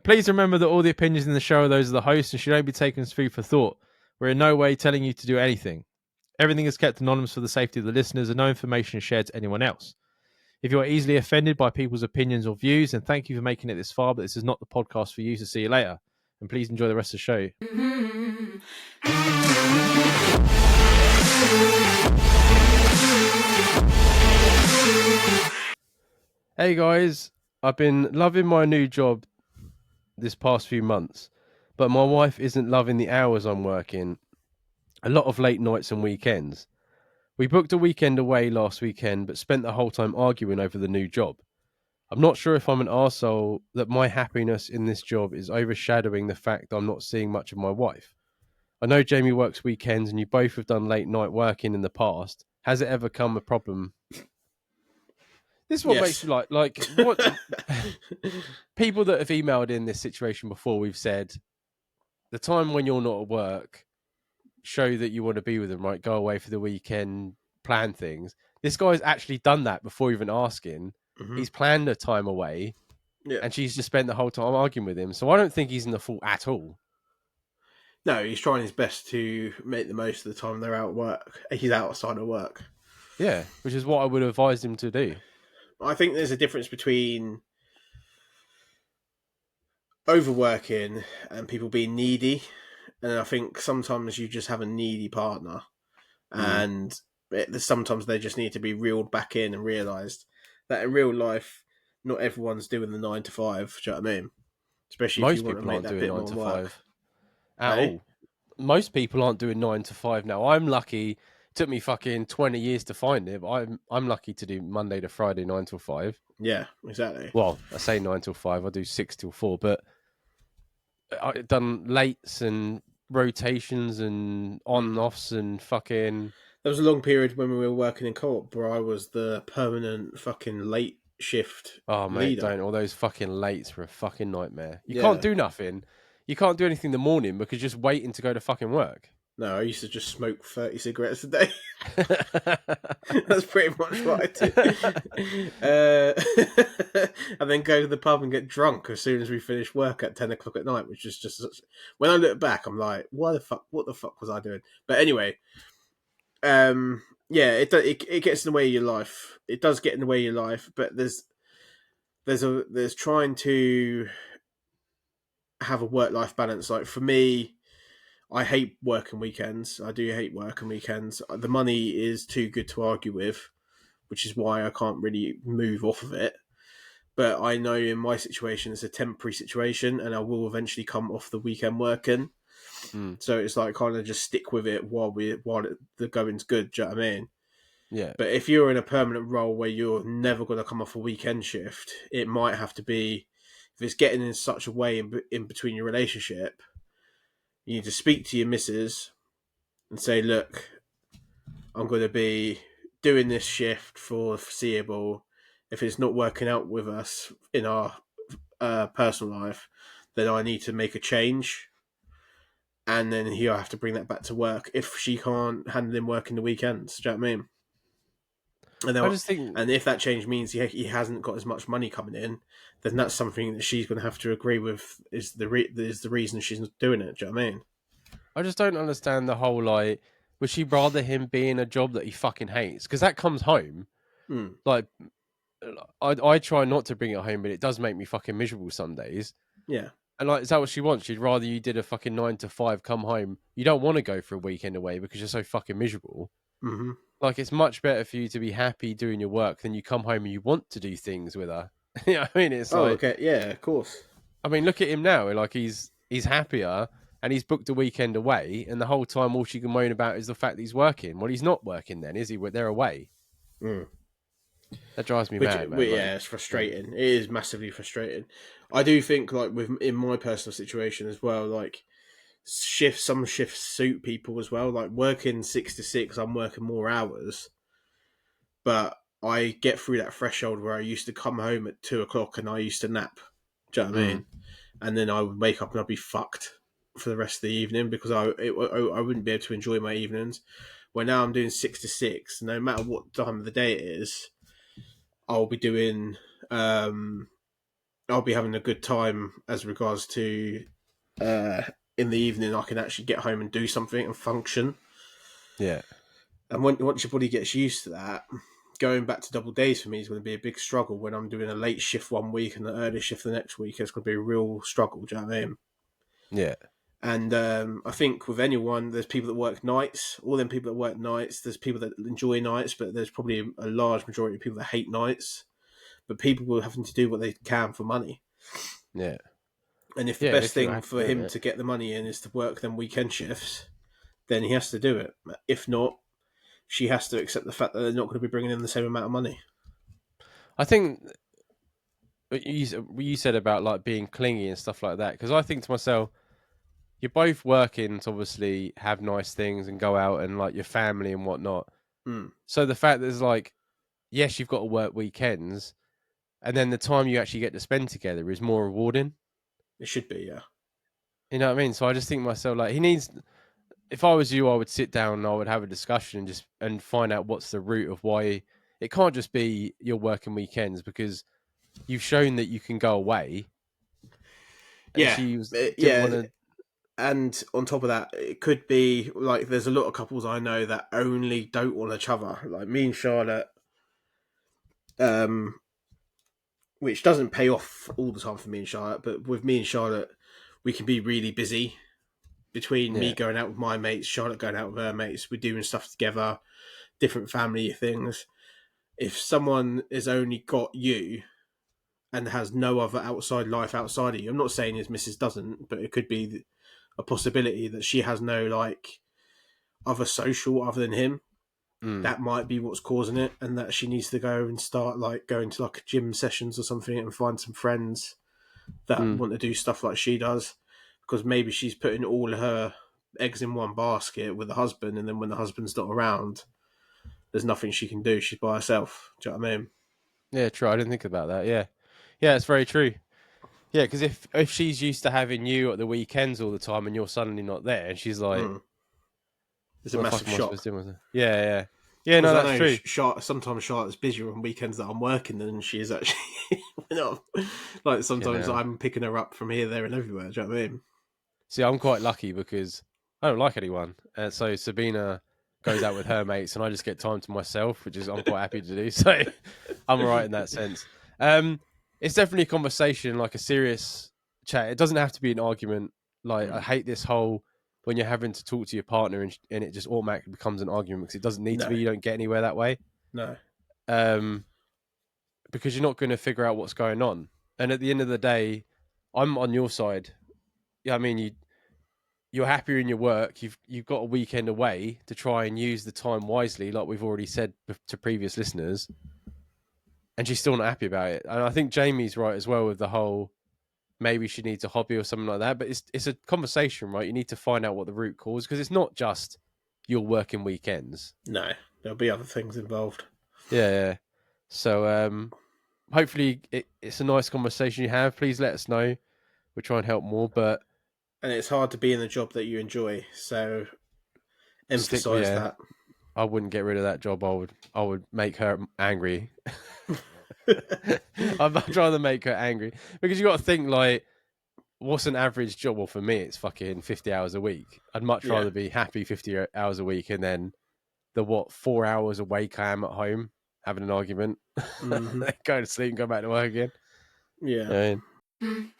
Please remember that all the opinions in the show are those of the host and should only be taken as food for thought. We're in no way telling you to do anything. Everything is kept anonymous for the safety of the listeners and no information is shared to anyone else. If you are easily offended by people's opinions or views, then thank you for making it this far, but this is not the podcast for you, so see you later. And please enjoy the rest of the show. Hey guys, I've been loving my new job this past few months, but my wife isn't loving the hours I'm working. A lot of late nights and weekends. We booked a weekend away last weekend, but spent the whole time arguing over the new job. I'm not sure if I'm an arsehole that my happiness in this job is overshadowing the fact I'm not seeing much of my wife. I know Jamie works weekends and you both have done late night working in the past. Has it ever come a problem? This is what makes me like what people that have emailed in this situation before, we've said the time when you're not at work, show that you want to be with them, right? Go away for the weekend, plan things. This guy's actually done that before even asking. Mm-hmm. He's planned a time away, and she's just spent the whole time arguing with him. So I don't think he's in the fault at all. No, he's trying his best to make the most of the time they're out at work. He's outside of work. Yeah, which is what I would advise him to do. I think there's a difference between overworking and people being needy. And I think sometimes you just have a needy partner and sometimes they just need to be reeled back in and realised that in real life, not everyone's doing the 9 to 5. Do you know what I mean? Especially most if you want to people make aren't that doing bit 9 more to work. 5 at all. Most people aren't doing 9 to 5 now. I'm lucky. It took me fucking 20 years to find it, but I'm lucky to do Monday to Friday 9 till 5. Yeah, exactly. Well, I say 9 till 5. I do 6 till 4, but I've done lates and rotations and on and offs and fucking. There was a long period when we were working in co-op where I was the permanent fucking late shift leader. Don't. All those fucking lates were a fucking nightmare. You can't do nothing. You can't do anything in the morning because you're just waiting to go to fucking work. No, I used to just smoke 30 cigarettes a day. That's pretty much what I did. And then go to the pub and get drunk as soon as we finished work at 10 o'clock at night, which is just such... When I look back, I'm like, what the fuck was I doing? But anyway, it gets in the way of your life. It does get in the way of your life, but there's trying to have a work-life balance. Like for me, I hate working weekends. I do hate working weekends. The money is too good to argue with, which is why I can't really move off of it. But I know in my situation, it's a temporary situation and I will eventually come off the weekend working. So it's like kind of just stick with it while the going's good. Do you know what I mean? Yeah. But if you're in a permanent role where you're never going to come off a weekend shift, it might have to be, if it's getting in such a way in between your relationship, you need to speak to your missus and say, look, I'm going to be doing this shift for the foreseeable. If it's not working out with us in our personal life, then I need to make a change. And then he'll have to bring that back to work if she can't handle him working the weekends. Do you know what I mean? And then, and if that change means he hasn't got as much money coming in, then that's something that she's going to have to agree with is the reason she's not doing it. Do you know what I mean? I just don't understand the whole, like, would she rather him be in a job that he fucking hates? Because that comes home. Like, I try not to bring it home, but it does make me fucking miserable some days. Yeah. And like, is that what she wants? She'd rather you did a fucking 9 to 5, come home. You don't want to go for a weekend away because you're so fucking miserable. Mm-hmm. Like, it's much better for you to be happy doing your work than you come home and you want to do things with her. You know what I mean? It's okay. Yeah, of course. I mean, look at him now. Like, he's happier and he's booked a weekend away. And the whole time, all she can moan about is the fact that he's working. Well, he's not working then, is he? They're away. That drives me mad, man. Yeah, it's frustrating. It is massively frustrating. I do think, like, in my personal situation as well, like, some shifts suit people as well. Like, working 6 to 6, I'm working more hours. But I get through that threshold where I used to come home at 2 o'clock and I used to nap. Do you know what I mean? And then I would wake up and I'd be fucked for the rest of the evening because I wouldn't be able to enjoy my evenings. Where now I'm doing 6 to 6, no matter what time of the day it is, I'll be doing I'll be having a good time as regards to in the evening I can actually get home and do something and function. Yeah. And once your body gets used to that, going back to double days for me is going to be a big struggle when I'm doing a late shift one week and the early shift the next week. It's going to be a real struggle. Do you know what I mean? Yeah. And I think with anyone, there's people that work nights. All them people that work nights, there's people that enjoy nights, but there's probably a large majority of people that hate nights. But people will having to do what they can for money. Yeah. And if the Yeah. best If you're thing happy for doing him it. to get the money in is to work them weekend shifts, then he has to do it. If not, she has to accept the fact that they're not going to be bringing in the same amount of money. I think you said about like being clingy and stuff like that, because I think to myself, you're both working to obviously have nice things and go out and like your family and whatnot. Mm, So the fact that there's like, yes, you've got to work weekends, and then the time you actually get to spend together is more rewarding. it should be, yeah. You know what I mean? So I just think to myself, like, he needs. If I was you, I would sit down and I would have a discussion and just and find out what's the root of why it can't just be you're working weekends, because you've shown that you can go away, and Yeah, she didn't want yeah. to. And on top of that, it could be like there's a lot of couples I know that only don't want each other. Like me and Charlotte, um, which doesn't pay off all the time for me and Charlotte, but with me and Charlotte, we can be really busy between me Yeah. going out with my mates, Charlotte going out with her mates. We're doing stuff together, different family things. If someone has only got you and has no other outside life outside of you, I'm not saying his missus doesn't, but it could be a possibility that she has no like other social other than him. Mm, That might be what's causing it, and that she needs to go and start like going to like gym sessions or something and find some friends that mm, want to do stuff like she does, because maybe she's putting all her eggs in one basket with the husband, and then when the husband's not around, there's nothing she can do. She's by herself. Do you know what I mean? yeah, true. I didn't think about that. Yeah, yeah, it's very true. Yeah, because if she's used to having you at the weekends all the time and you're suddenly not there, and she's like, Mm. It's a "What the fuck massive am I supposed shock. to do with her?" Yeah, yeah, yeah. Because No, I that's know true. Sometimes Charlotte's busier on weekends that I'm working than she is actually. You know, like Fucking sometimes hell. I'm picking her up from here, there, and everywhere. Do you know what I mean? See, I'm quite lucky because I don't like anyone, and so Sabina goes out with her mates, and I just get time to myself, which is I'm quite happy to do. So I'm alright in that sense. Um, it's definitely a conversation, like a serious chat. It doesn't have to be an argument. Like I Mm. hate this whole when you're having to talk to your partner and it just automatically becomes an argument, because it doesn't need to No, be. You don't get anywhere that way. no, Um, because you're not going to figure out what's going on. And at the end of the day, I'm on your side. Yeah, I mean, you're happier in your work. You've got a weekend away to try and use the time wisely, like we've already said to previous listeners. And she's still not happy about it. And I think Jamie's right as well with the whole maybe she needs a hobby or something like that. But it's a conversation, right? You need to find out what the root cause, because it's not just you're working weekends. no. There'll be other things involved. Yeah, yeah. So hopefully it's a nice conversation you have. Please let us know. We'll try and help more, but And it's hard to be in a job that you enjoy. So stick. emphasize Yeah, that. I wouldn't get rid of that job. I would make her angry. I'd much rather make her angry, because you got to think like, what's an average job? Well, for me, it's fucking 50 hours a week. I'd much Yeah. rather be happy 50 hours a week, and then the 4 hours awake I am at home having an argument, Hmm. go to sleep and go back to work again. Yeah. I mean,